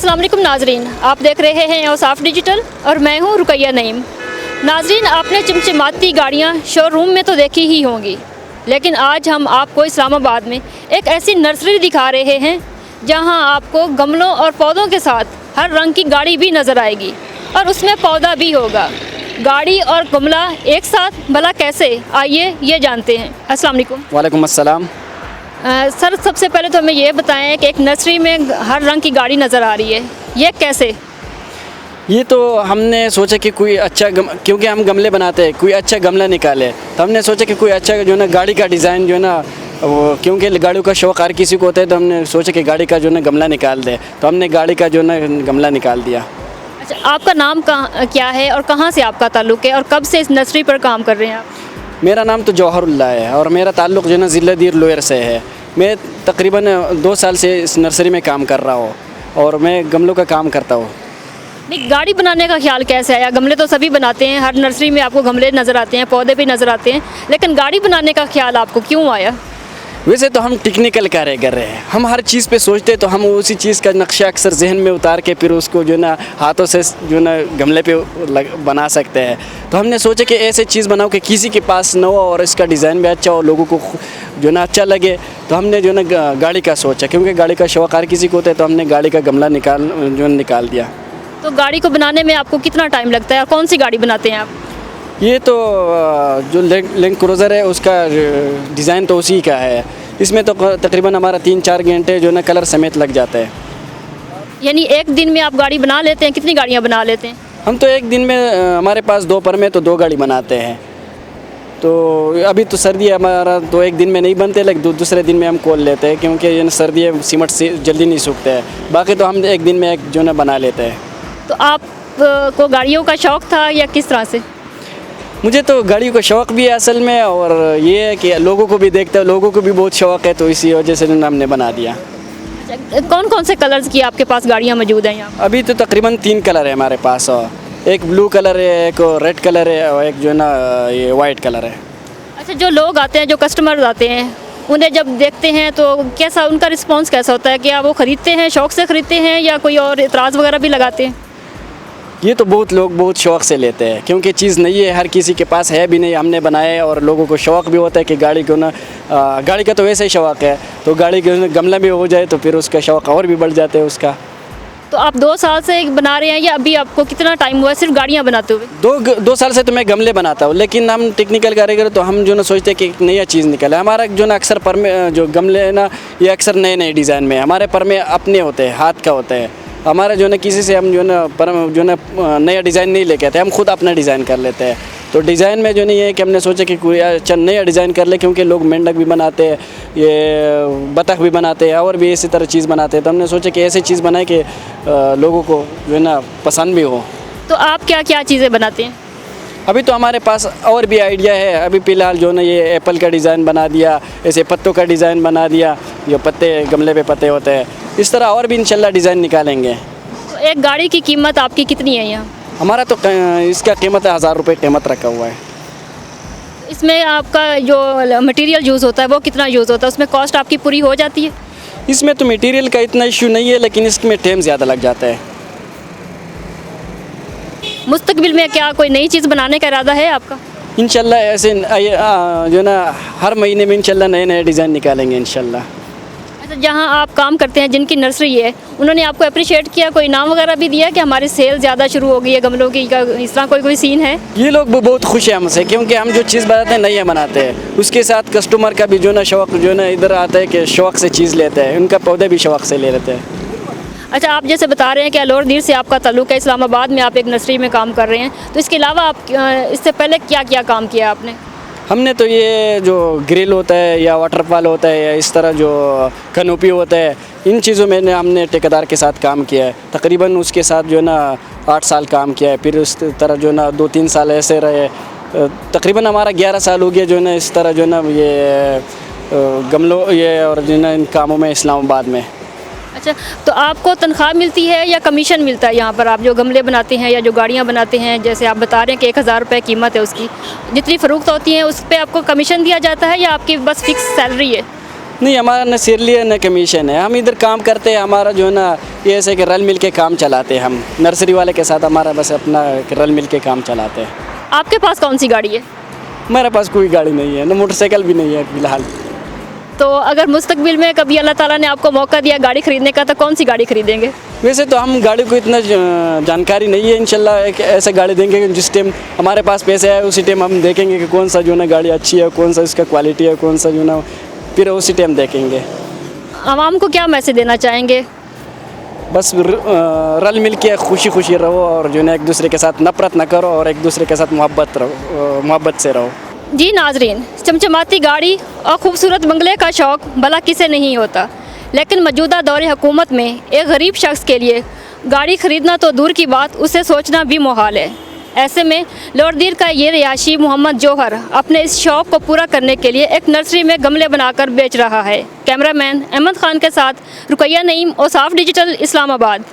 अस्सलाम वालेकुम नाजरीन, आप देख रहे हैं औसाफ डिजिटल और मैं हूं रुकैया नईम। नाजरीन, आपने चमचमाती गाड़ियां शोरूम में तो देखी ही होंगी, लेकिन आज हम आपको इस्लामाबाद में एक ऐसी नर्सरी दिखा रहे हैं जहां आपको गमलों और पौधों के साथ हर रंग की गाड़ी भी नज़र आएगी और उसमें पौधा भी होगा। गाड़ी और गमला एक साथ भला कैसे, आइए ये जानते हैं। अस्सलाम वालेकुम। वालेकुम अस्सलाम। सर, सबसे पहले तो हमें ये बताएं कि एक नर्सरी में हर रंग की गाड़ी नज़र आ रही है, ये कैसे? ये तो हमने सोचा कि कोई अच्छा क्योंकि हम गमले बनाते हैं, कोई अच्छा गमला निकाले, तो हमने सोचा कि कोई अच्छा जो है ना गाड़ी का डिज़ाइन जो है ना वो, क्योंकि गाड़ियों का शौक़ हर किसी को होता है, तो हमने सोचा कि गाड़ी का जो है ना गमला निकाल दे, तो हमने गाड़ी का जो है ना गमला निकाल दिया। अच्छा, आपका नाम क्या है और कहाँ से आपका ताल्लुक़ है और कब से इस नर्सरी पर काम कर रहे हैं आप? मेरा नाम तो जौहरुल्लाह है और मेरा ताल्लुक़ जो है ना ज़िला दीर लोयर से है। मैं तकरीबन 2 साल से इस नर्सरी में काम कर रहा हूँ और मैं गमलों का काम करता हूँ। नहीं, गाड़ी बनाने का ख्याल कैसे आया? गमले तो सभी बनाते हैं, हर नर्सरी में आपको गमले नज़र आते हैं, पौधे भी नज़र आते हैं, लेकिन गाड़ी बनाने का ख्याल आपको क्यों आया? वैसे तो हम टेक्निकल कार्य कर रहे हैं, हम हर चीज़ पे सोचते तो हम उसी चीज़ का नक्शा अक्सर जहन में उतार के फिर उसको जो ना हाथों से जो ना गमले पे बना सकते हैं। तो हमने सोचा कि ऐसे चीज़ बनाओ कि किसी के पास न हो और इसका डिज़ाइन भी अच्छा हो, लोगों को जो ना अच्छा लगे। तो हमने जो ना गाड़ी का सोचा, क्योंकि गाड़ी का शौक़ हर किसी को होता है, तो हमने गाड़ी का गमला निकाल दिया। तो गाड़ी को बनाने में आपको कितना टाइम लगता है और कौन सी गाड़ी बनाते हैं आप? ये तो जो लैंड क्रूज़र है उसका डिज़ाइन तो उसी का है, इसमें तो तकरीबन हमारा 3-4 घंटे जो ना कलर समेत लग जाता है। यानी एक दिन में आप गाड़ी बना लेते हैं? कितनी गाड़ियाँ बना लेते हैं? हम तो एक दिन में हमारे पास दोपहर में तो 2 गाड़ी बनाते हैं। तो अभी तो सर्दी है हमारा, तो एक दिन में नहीं बनते, लेकिन दूसरे दिन में हम खोल लेते हैं, क्योंकि ये सर्दी है, सीमेंट से जल्दी नहीं सूखते हैं। बाकी तो हम एक दिन में एक जो ना बना लेते हैं। तो आप को गाड़ियों का शौक़ था या किस तरह से? मुझे तो गाड़ियों का शौक़ भी है असल में, और ये है कि लोगों को भी देखते हैं, लोगों को भी बहुत शौक़ है, तो इसी वजह से हमने बना दिया। कौन कौन से कलर्स की आपके पास गाड़ियाँ मौजूद हैं यहाँ? अभी तो तकरीबन 3 कलर है हमारे पास, एक ब्लू कलर है, एक रेड कलर है और एक जो है ना ये वाइट कलर है। अच्छा, जो लोग आते हैं, जो कस्टमर्स आते हैं, उन्हें जब देखते हैं तो कैसा उनका रिस्पांस कैसा होता है? क्या वो ख़रीदते हैं, शौक़ से ख़रीदते हैं या कोई और इतराज़ वगैरह भी लगाते हैं? ये तो बहुत लोग बहुत शौक़ से लेते हैं, क्योंकि चीज़ नहीं है, हर किसी के पास है भी नहीं, हमने बनाया है, और लोगों को शौक़ भी होता है कि गाड़ी को ना गाड़ी का तो वैसे ही शौक़ है, तो गाड़ी के गमला भी हो जाए तो फिर उसका शौक़ और भी बढ़ जाता है उसका। तो आप 2 साल से बना रहे हैं या अभी आपको कितना टाइम हुआ है सिर्फ गाड़ियाँ बनाते हुए? 2 साल से तो मैं गमले बनाता हूँ, लेकिन हम टेक्निकल कारीगर, तो हम जो ना सोचते हैं कि एक नया चीज़ निकले। हमारा जो ना अक्सर पर में जो गमले है ना, ये अक्सर नए नए डिज़ाइन में, हमारे पर में अपने होते हैं, हाथ का होता है। हमारा जो ना किसी से हम जो ना नया डिज़ाइन नहीं लेके आते, हम खुद अपना डिज़ाइन कर लेते हैं। तो डिज़ाइन में जो नहीं है कि हमने सोचा कि कोई अच्छा नया डिज़ाइन कर ले, क्योंकि लोग मेंढक भी बनाते हैं, ये बतख भी बनाते हैं और भी इसी तरह चीज़ बनाते हैं, तो हमने सोचा कि ऐसी चीज़ बनाए कि लोगों को जो है ना पसंद भी हो। तो आप क्या क्या चीज़ें बनाते हैं? अभी तो हमारे पास और भी आइडिया है। अभी फ़िलहाल जो ना ये एप्पल का डिज़ाइन बना दिया, ऐसे पत्तों का डिज़ाइन बना दिया, जो पत्ते गमले पे पत्ते होते हैं, इस तरह और भी इंशाल्लाह डिज़ाइन निकालेंगे। तो एक गाड़ी की कीमत आपकी कितनी है यहाँ? हमारा तो इसका कीमत 1000 रुपये कीमत रखा हुआ है। इसमें आपका जो मटेरियल यूज़ होता है वो कितना यूज़ होता है? उसमें कॉस्ट आपकी पूरी हो जाती है? इसमें तो मटेरियल का इतना इशू नहीं है, लेकिन इसमें टाइम ज़्यादा लग जाता है। मुस्तकबिल में क्या कोई नई चीज़ बनाने का इरादा है आपका? इंशाल्लाह ऐसे जो ना हर महीने में इंशाल्लाह नए नए डिज़ाइन निकालेंगे इंशाल्लाह। अच्छा, जहाँ आप काम करते हैं, जिनकी नर्सरी है, उन्होंने आपको अप्रिशिएट किया, कोई इनाम वगैरह भी दिया कि हमारी सेल ज़्यादा शुरू हो गई है गमलों की, इस तरह कोई सीन है? ये लोग भी बहुत खुश हैं हमसे, क्योंकि हम जो चीज़ बनाते हैं नई बनाते हैं, उसके साथ कस्टमर का भी जो ना शौक़ जो ना इधर आता है कि शौक़ से चीज़ लेते हैं, उनका पौधे भी शौक़ से ले लेते हैं। अच्छा, आप जैसे बता रहे हैं कि अलोर दीर से आपका ताल्लुक़ है, इस्लामाबाद में आप एक नर्सरी में काम कर रहे हैं, तो इसके अलावा आप इससे पहले क्या क्या काम किया आपने? हमने तो ये जो ग्रिल होता है या वाटरफॉल होता है या इस तरह जो कनोपी होता है, इन चीज़ों में हमने ठेकेदार के साथ काम किया है। तकरीबन उसके साथ जो है ना 8 साल काम किया है, फिर उस तरह जो है ना 2-3 साल ऐसे रहे, तकरीबन हमारा 11 साल हो गया जो है ना इस तरह जो है ना ये गमलों ये और जो है ना इन कामों में इस्लामाबाद में। अच्छा, तो आपको तनख्वाह मिलती है या कमीशन मिलता है यहाँ पर? आप जो गमले बनाते हैं या जो गाड़ियाँ बनाते हैं, जैसे आप बता रहे हैं कि 1000 रुपये कीमत है उसकी, जितनी फ़रोख्त होती हैं उस पर आपको कमीशन दिया जाता है या आपकी बस फिक्स सैलरी है? नहीं, हमारा न सैलरी है न कमीशन है, हम इधर काम करते हैं। हमारा जो है ना ये ऐसे कि रल मिल के काम चलाते हैं हम, नर्सरी वाले के साथ हमारा बस अपना रल मिल के काम चलाते हैं। आपके पास कौन सी गाड़ी है? मेरे पास कोई गाड़ी नहीं है, न मोटरसाइकिल भी नहीं है फिलहाल। तो अगर मुस्तकबिल में कभी अल्लाह ताला ने आपको मौका दिया गाड़ी खरीदने का, तो कौन सी गाड़ी खरीदेंगे? वैसे तो हम गाड़ी को इतना जानकारी नहीं है, इंशाल्लाह एक ऐसा गाड़ी देंगे कि जिस टाइम हमारे पास पैसे आए उसी टाइम हम देखेंगे कि कौन सा जो ना गाड़ी अच्छी है, कौन सा इसका क्वालिटी है, कौन सा जो ना, फिर उसी टाइम देखेंगे। आवाम को क्या मैसेज देना चाहेंगे? बस रल मिल के खुशी खुशी रहो और जो है एक दूसरे के साथ नफरत न करो और एक दूसरे के साथ मोहब्बत से रहो। जी नाजरीन, चमचमाती गाड़ी और ख़ूबसूरत बंगले का शौक़ भला किसे नहीं होता, लेकिन मौजूदा दौर हुकूमत में एक गरीब शख्स के लिए गाड़ी ख़रीदना तो दूर की बात, उसे सोचना भी मुहाल है। ऐसे में लोरदीर का ये रिहायशी मोहम्मद जौहर अपने इस शौक़ को पूरा करने के लिए एक नर्सरी में गमले बनाकर बेच रहा है। कैमरामैन अहमद खान के साथ रुकैया नईम और साफ डिजिटल, इस्लामाबाद।